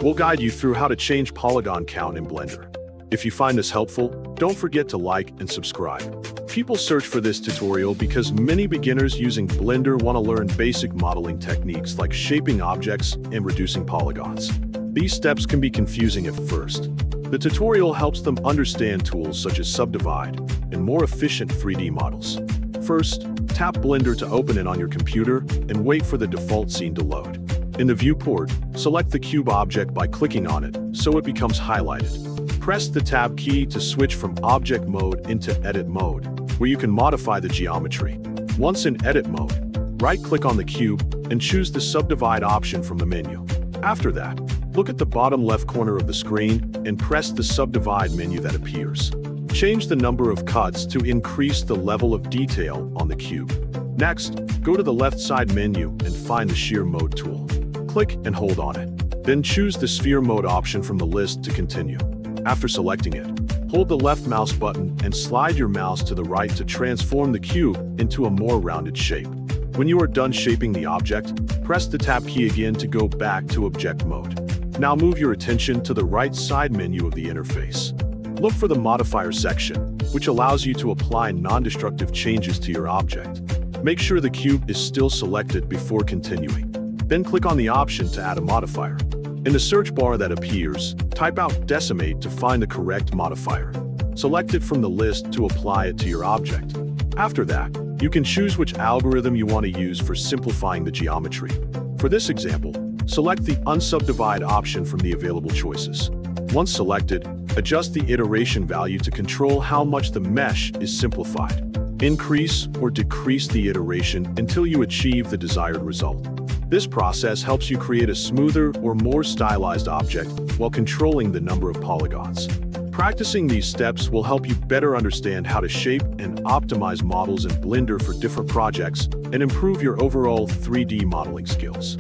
We'll guide you through how to change polygon count in Blender. If you find this helpful, don't forget to like and subscribe. People search for this tutorial because many beginners using Blender want to learn basic modeling techniques like shaping objects and reducing polygons. These steps can be confusing at first. The tutorial helps them understand tools such as subdivide and more efficient 3D models. First, tap Blender to open it on your computer and wait for the default scene to load. In the viewport, select the cube object by clicking on it so it becomes highlighted. Press the Tab key to switch from Object mode into Edit mode, where you can modify the geometry. Once in Edit mode, right-click on the cube and choose the Subdivide option from the menu. After that, look at the bottom left corner of the screen and press the Subdivide menu that appears. Change the number of cuts to increase the level of detail on the cube. Next, go to the left side menu and find the Shear Mode tool. Click and hold on it. Then choose the Sphere Mode option from the list to continue. After selecting it, hold the left mouse button and slide your mouse to the right to transform the cube into a more rounded shape. When you are done shaping the object, press the Tab key again to go back to Object mode. Now move your attention to the right side menu of the interface. Look for the Modifier section, which allows you to apply non-destructive changes to your object. Make sure the cube is still selected before continuing. Then click on the option to add a modifier. In the search bar that appears, type out 𝗟𝗪𝗞𝗘 to find the correct modifier. Select it from the list to apply it to your object. After that, you can choose which algorithm you want to use for simplifying the geometry. For this example, select the Unsubdivide option from the available choices. Once selected, adjust the iteration value to control how much the mesh is simplified. Increase or decrease the iteration until you achieve the desired result. This process helps you create a smoother or more stylized object while controlling the number of polygons. Practicing these steps will help you better understand how to shape and optimize models in Blender for different projects and improve your overall 3D modeling skills.